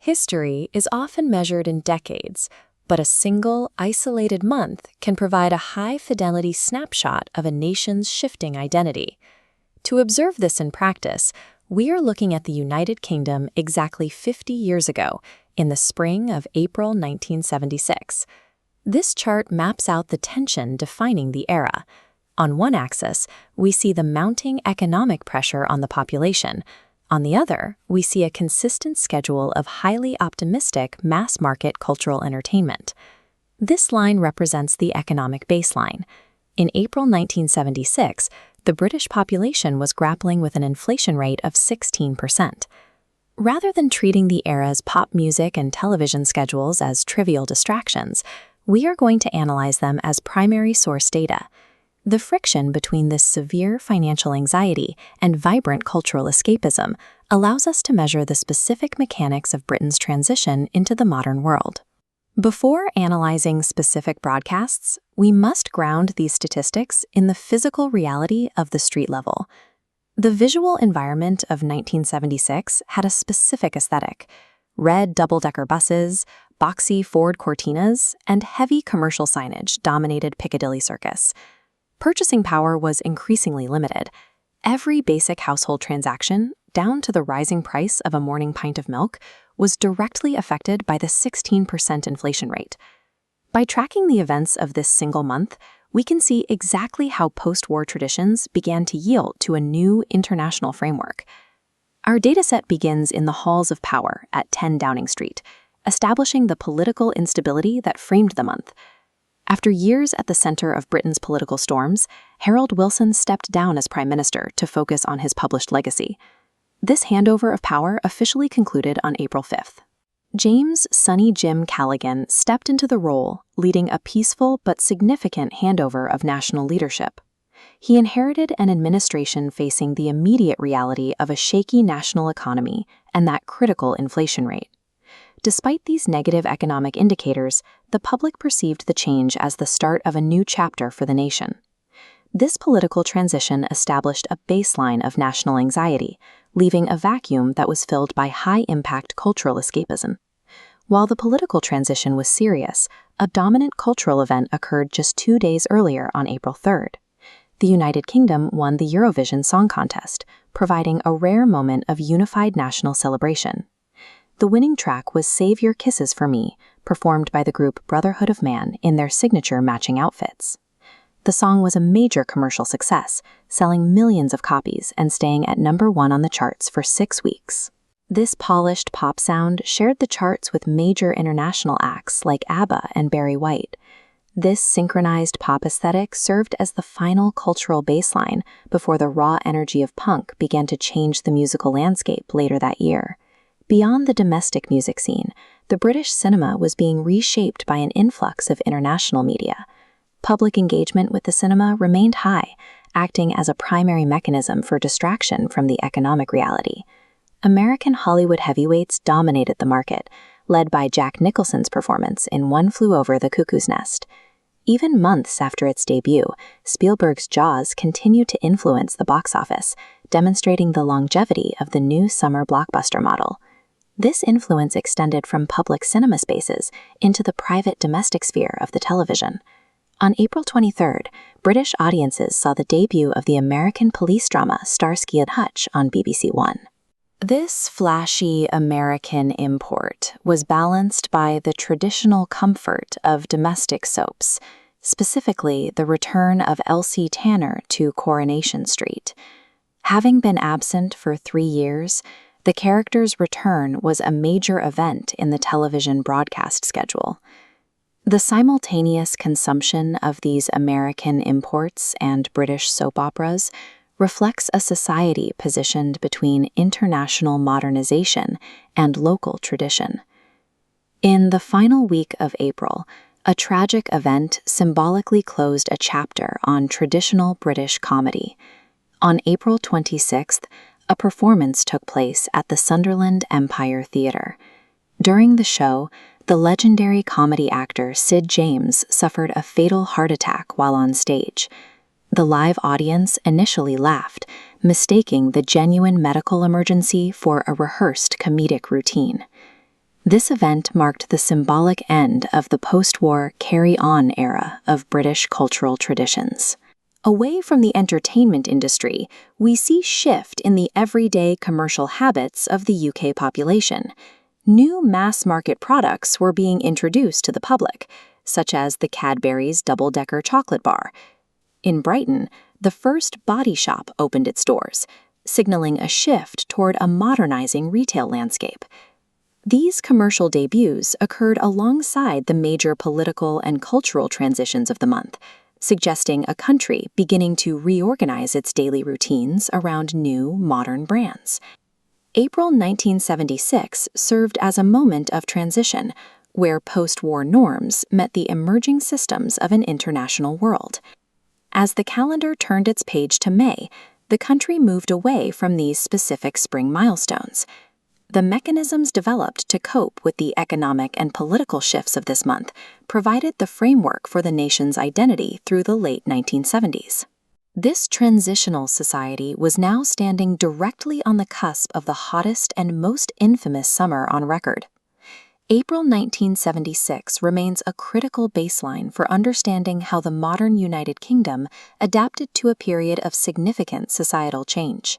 History is often measured in decades, but a single, isolated month can provide a high-fidelity snapshot of a nation's shifting identity. To observe this in practice, we are looking at the United Kingdom exactly 50 years ago, in the spring of April 1976. This chart maps out the tension defining the era. On one axis, we see the mounting economic pressure on the population. On the other, we see a consistent schedule of highly optimistic mass-market cultural entertainment. This line represents the economic baseline. In April 1976, the British population was grappling with an inflation rate of 16%. Rather than treating the era's pop music and television schedules as trivial distractions, we are going to analyze them as primary source data. The friction between this severe financial anxiety and vibrant cultural escapism allows us to measure the specific mechanics of Britain's transition into the modern world. Before analyzing specific broadcasts, we must ground these statistics in the physical reality of the street level. The visual environment of 1976 had a specific aesthetic: red double-decker buses, boxy Ford Cortinas, and heavy commercial signage dominated Piccadilly Circus. Purchasing power was increasingly limited. Every basic household transaction, down to the rising price of a morning pint of milk, was directly affected by the 16% inflation rate. By tracking the events of this single month, we can see exactly how post-war traditions began to yield to a new international framework. Our dataset begins in the halls of power at 10 Downing Street, establishing the political instability that framed the month. After years at the center of Britain's political storms, Harold Wilson stepped down as Prime Minister to focus on his published legacy. This handover of power officially concluded on April 5th. James "Sonny Jim" Callaghan stepped into the role, leading a peaceful but significant handover of national leadership. He inherited an administration facing the immediate reality of a shaky national economy and that critical inflation rate. Despite these negative economic indicators, the public perceived the change as the start of a new chapter for the nation. This political transition established a baseline of national anxiety, leaving a vacuum that was filled by high-impact cultural escapism. While the political transition was serious, a dominant cultural event occurred just 2 days earlier on April 3rd. The United Kingdom won the Eurovision Song Contest, providing a rare moment of unified national celebration. The winning track was "Save Your Kisses for Me," performed by the group Brotherhood of Man in their signature matching outfits. The song was a major commercial success, selling millions of copies and staying at #1 on the charts for 6 weeks. This polished pop sound shared the charts with major international acts like ABBA and Barry White. This synchronized pop aesthetic served as the final cultural baseline before the raw energy of punk began to change the musical landscape later that year. Beyond the domestic music scene, the British cinema was being reshaped by an influx of international media. Public engagement with the cinema remained high, acting as a primary mechanism for distraction from the economic reality. American Hollywood heavyweights dominated the market, led by Jack Nicholson's performance in One Flew Over the Cuckoo's Nest. Even months after its debut, Spielberg's Jaws continued to influence the box office, demonstrating the longevity of the new summer blockbuster model. This influence extended from public cinema spaces into the private domestic sphere of the television. On April 23rd, British audiences saw the debut of the American police drama Starsky and Hutch on BBC One. This flashy American import was balanced by the traditional comfort of domestic soaps, specifically the return of Elsie Tanner to Coronation Street. Having been absent for 3 years, the character's return was a major event in the television broadcast schedule. The simultaneous consumption of these American imports and British soap operas reflects a society positioned between international modernization and local tradition. In the final week of April, a tragic event symbolically closed a chapter on traditional British comedy. On April 26th, a performance took place at the Sunderland Empire Theatre. During the show, the legendary comedy actor Sid James suffered a fatal heart attack while on stage. The live audience initially laughed, mistaking the genuine medical emergency for a rehearsed comedic routine. This event marked the symbolic end of the post-war carry-on era of British cultural traditions. Away from the entertainment industry, we see shift in the everyday commercial habits of the UK population. New mass-market products were being introduced to the public, such as the Cadbury's double-decker chocolate bar. In Brighton, the first Body Shop opened its doors, signaling a shift toward a modernizing retail landscape. These commercial debuts occurred alongside the major political and cultural transitions of the month, suggesting a country beginning to reorganize its daily routines around new, modern brands. April 1976 served as a moment of transition, where post-war norms met the emerging systems of an international world. As the calendar turned its page to May, the country moved away from these specific spring milestones. The mechanisms developed to cope with the economic and political shifts of this month provided the framework for the nation's identity through the late 1970s. This transitional society was now standing directly on the cusp of the hottest and most infamous summer on record. April 1976 remains a critical baseline for understanding how the modern United Kingdom adapted to a period of significant societal change.